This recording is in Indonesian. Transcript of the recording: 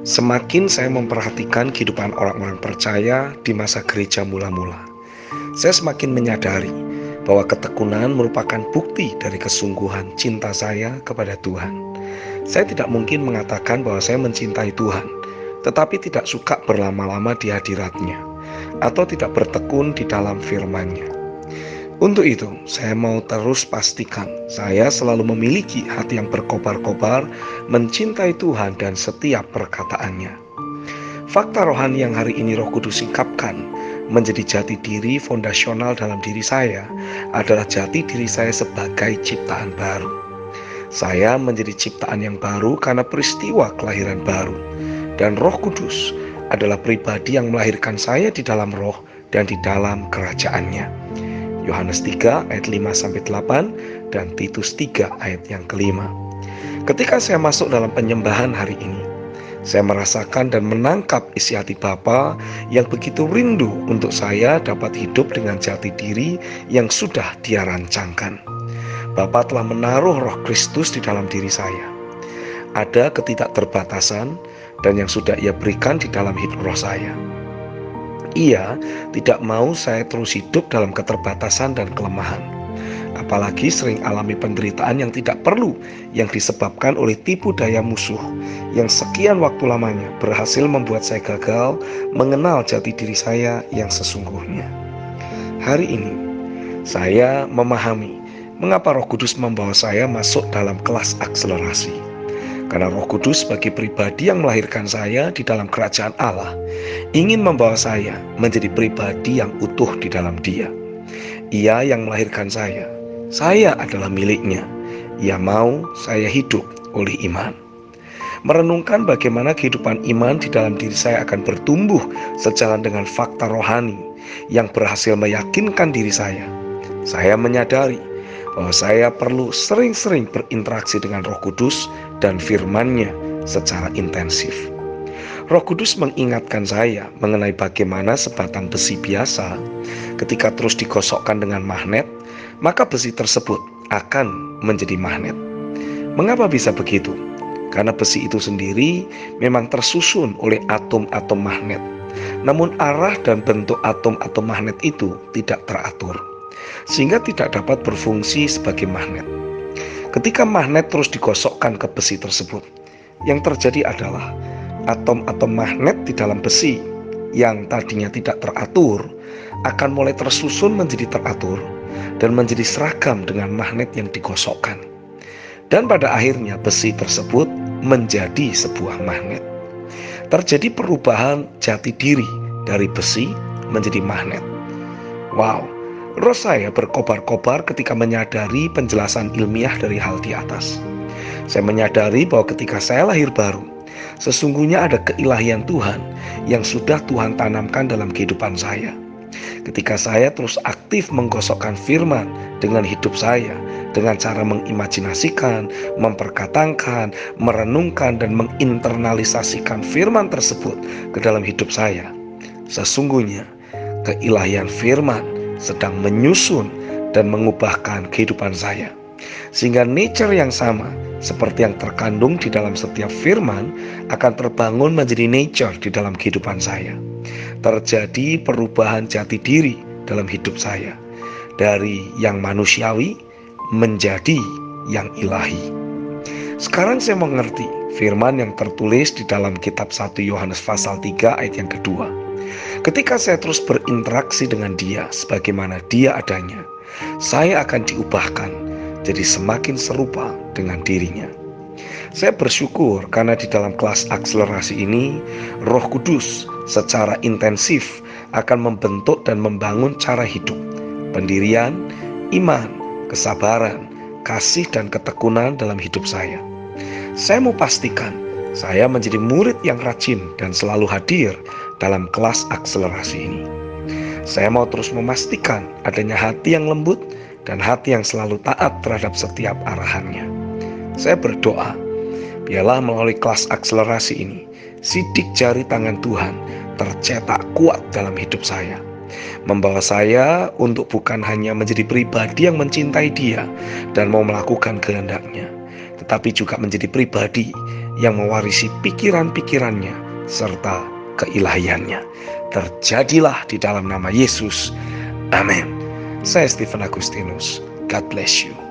Semakin saya memperhatikan kehidupan orang-orang percaya di masa gereja mula-mula, saya semakin menyadari bahwa ketekunan merupakan bukti dari kesungguhan cinta saya kepada Tuhan. Saya tidak mungkin mengatakan bahwa saya mencintai Tuhan, tetapi tidak suka berlama-lama di hadirat-Nya, atau tidak bertekun di dalam firman-Nya. Untuk itu, saya mau terus pastikan saya selalu memiliki hati yang berkobar-kobar, mencintai Tuhan dan setiap perkataannya. Fakta rohani yang hari ini Roh Kudus singkapkan menjadi jati diri fondasional dalam diri saya adalah jati diri saya sebagai ciptaan baru. Saya menjadi ciptaan yang baru karena peristiwa kelahiran baru, dan Roh Kudus adalah pribadi yang melahirkan saya di dalam roh dan di dalam kerajaan-Nya. Yohanes 3 ayat 5-8 dan Titus 3 ayat yang kelima. Ketika saya masuk dalam penyembahan hari ini, saya merasakan dan menangkap isi hati Bapa yang begitu rindu untuk saya dapat hidup dengan jati diri yang sudah Dia rancangkan. Bapa telah menaruh Roh Kristus di dalam diri saya. Ada ketidakterbatasan dan yang sudah Ia berikan di dalam hidup roh saya. Ia tidak mau saya terus hidup dalam keterbatasan dan kelemahan. Apalagi sering alami penderitaan yang tidak perlu, yang disebabkan oleh tipu daya musuh yang sekian waktu lamanya berhasil membuat saya gagal mengenal jati diri saya yang sesungguhnya. Hari ini saya memahami mengapa Roh Kudus membawa saya masuk dalam kelas akselerasi. Karena Roh Kudus sebagai pribadi yang melahirkan saya di dalam kerajaan Allah ingin membawa saya menjadi pribadi yang utuh di dalam Dia. Ia yang melahirkan saya adalah miliknya. Ia mau saya hidup oleh iman. Merenungkan bagaimana kehidupan iman di dalam diri saya akan bertumbuh sejalan dengan fakta rohani yang berhasil meyakinkan diri saya menyadari bahwa saya perlu sering-sering berinteraksi dengan Roh Kudus dan firman-Nya secara intensif. Roh Kudus mengingatkan saya mengenai bagaimana sebatang besi biasa ketika terus digosokkan dengan magnet, maka besi tersebut akan menjadi magnet. Mengapa bisa begitu? Karena besi itu sendiri memang tersusun oleh atom-atom magnet. Namun arah dan bentuk atom-atom magnet itu tidak teratur, sehingga tidak dapat berfungsi sebagai magnet. Ketika magnet terus digosokkan ke besi tersebut, yang terjadi adalah atom-atom magnet di dalam besi yang tadinya tidak teratur akan mulai tersusun menjadi teratur dan menjadi seragam dengan magnet yang digosokkan. Dan pada akhirnya besi tersebut menjadi sebuah magnet. Terjadi perubahan jati diri dari besi menjadi magnet. Wow! Roh saya berkobar-kobar ketika menyadari penjelasan ilmiah dari hal di atas. Saya menyadari bahwa ketika saya lahir baru, sesungguhnya ada keilahian Tuhan yang sudah Tuhan tanamkan dalam kehidupan saya. Ketika saya terus aktif menggosokkan firman dengan hidup saya, dengan cara mengimajinasikan, memperkatakan, merenungkan, dan menginternalisasikan firman tersebut ke dalam hidup saya, sesungguhnya keilahian firman sedang menyusun dan mengubahkan kehidupan saya, sehingga nature yang sama seperti yang terkandung di dalam setiap firman akan terbangun menjadi nature di dalam kehidupan saya. Terjadi perubahan jati diri dalam hidup saya, dari yang manusiawi menjadi yang ilahi. Sekarang saya mengerti firman yang tertulis di dalam kitab 1 Yohanes pasal 3 ayat yang kedua. Ketika saya terus berinteraksi dengan Dia sebagaimana Dia adanya, saya akan diubahkan jadi semakin serupa dengan dirinya. Saya bersyukur karena di dalam kelas akselerasi ini Roh Kudus secara intensif akan membentuk dan membangun cara hidup, pendirian, iman, kesabaran, kasih dan ketekunan dalam hidup saya. Saya mau pastikan saya menjadi murid yang rajin dan selalu hadir dalam kelas akselerasi ini. Saya mau terus memastikan adanya hati yang lembut dan hati yang selalu taat terhadap setiap arahannya. Saya berdoa, biarlah melalui kelas akselerasi ini, sidik jari tangan Tuhan tercetak kuat dalam hidup saya, membawa saya untuk bukan hanya menjadi pribadi yang mencintai Dia dan mau melakukan kehendak-Nya, tetapi juga menjadi pribadi yang mewarisi pikiran-pikirannya serta keilahiannya. Terjadilah di dalam nama Yesus. Amin. Saya Stephen Agustinus. God bless you.